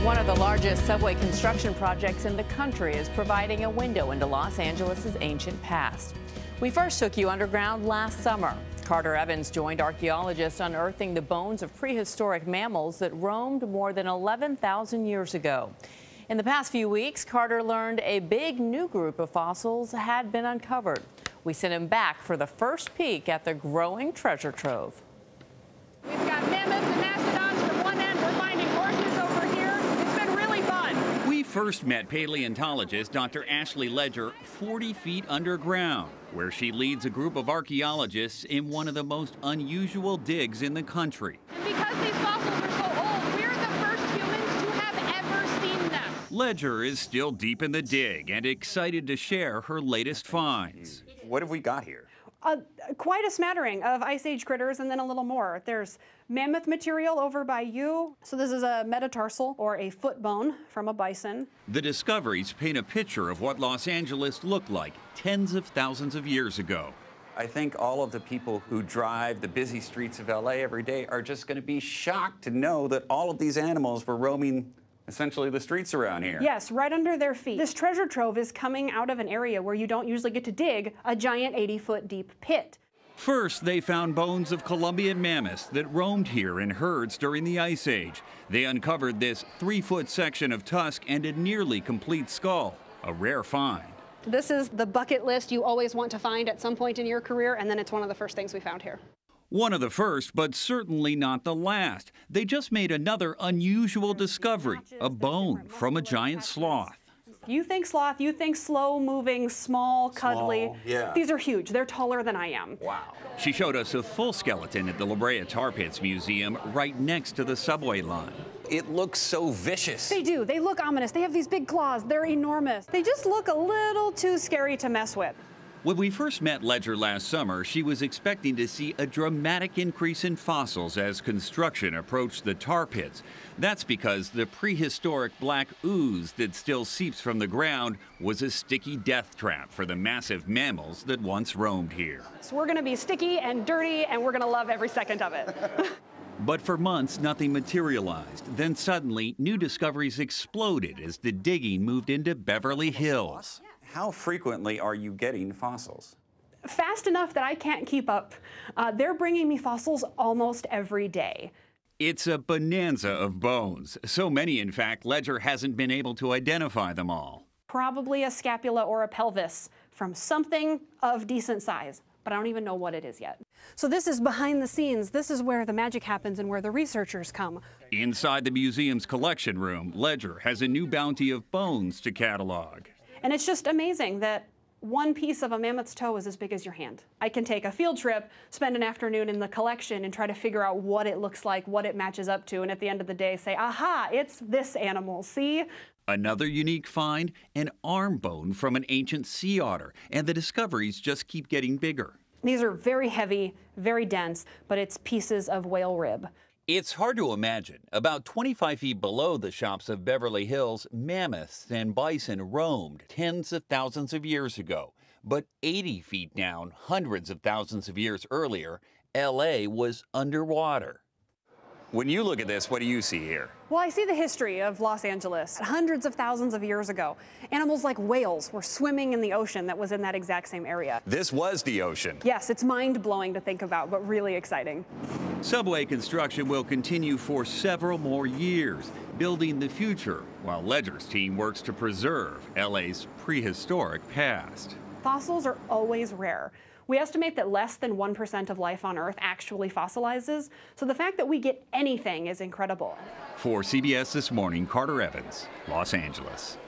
One of the largest subway construction projects in the country is providing a window into Los Angeles' ancient past. We first took you underground last summer. Carter Evans joined archaeologists unearthing the bones of prehistoric mammals that roamed more than 11,000 years ago. In the past few weeks, Carter learned a big new group of fossils had been uncovered. We sent him back for the first peek at the growing treasure trove. We've got mammoths and mastodons from one end. We're finding horses over here. It's been really fun. We first met paleontologist Dr. Ashley Ledger 40 feet underground, where she leads a group of archaeologists in one of the most unusual digs in the country. And because these fossils are so old, we're the first humans to have ever seen them. Ledger is still deep in the dig and excited to share her latest finds. What have we got here? Quite a smattering of Ice Age critters and then a little more. There's mammoth material over by you. So this is a metatarsal or a foot bone from a bison. The discoveries paint a picture of what Los Angeles looked like tens of thousands of years ago. I think all of the people who drive the busy streets of LA every day are just going to be shocked to know that all of these animals were roaming essentially the streets around here. Yes, right under their feet. This treasure trove is coming out of an area where you don't usually get to dig a giant 80-foot deep pit. First, they found bones of Columbian mammoths that roamed here in herds during the Ice Age. They uncovered this 3-foot section of tusk and a nearly complete skull, a rare find. This is the bucket list you always want to find at some point in your career, and then it's one of the first things we found here. One of the first, but certainly not the last. They just made another unusual discovery, a bone from a giant sloth. You think sloth, you think slow-moving, small, cuddly. Yeah. These are huge. They're taller than I am. Wow. She showed us a full skeleton at the La Brea Tar Pits Museum right next to the subway line. It looks so vicious. They do. They look ominous. They have these big claws. They're enormous. They just look a little too scary to mess with. When we first met Ledger last summer, she was expecting to see a dramatic increase in fossils as construction approached the tar pits. That's because the prehistoric black ooze that still seeps from the ground was a sticky death trap for the massive mammals that once roamed here. So we're going to be sticky and dirty, and we're going to love every second of it. But for months, nothing materialized. Then suddenly, new discoveries exploded as the digging moved into Beverly Hills. How frequently are you getting fossils? Fast enough that I can't keep up. They're bringing me fossils almost every day. It's a bonanza of bones. So many, in fact, Ledger hasn't been able to identify them all. Probably a scapula or a pelvis from something of decent size, but I don't even know what it is yet. So this is behind the scenes. This is where the magic happens and where the researchers come. Inside the museum's collection room, Ledger has a new bounty of bones to catalog. And it's just amazing that one piece of a mammoth's toe is as big as your hand. I can take a field trip, spend an afternoon in the collection, and try to figure out what it looks like, what it matches up to, and at the end of the day say, aha, it's this animal, see? Another unique find, an arm bone from an ancient sea otter, and the discoveries just keep getting bigger. These are very heavy, very dense, but it's pieces of whale rib. It's hard to imagine. About 25 feet below the shops of Beverly Hills, mammoths and bison roamed tens of thousands of years ago. But 80 feet down, hundreds of thousands of years earlier, LA was underwater. When you look at this, what do you see here? Well, I see the history of Los Angeles. Hundreds of thousands of years ago, animals like whales were swimming in the ocean that was in that exact same area. This was the ocean. Yes, it's mind-blowing to think about, but really exciting. Subway construction will continue for several more years, building the future, while Ledger's team works to preserve LA's prehistoric past. Fossils are always rare. We estimate that less than 1% of life on Earth actually fossilizes, so the fact that we get anything is incredible. For CBS This Morning, Carter Evans, Los Angeles.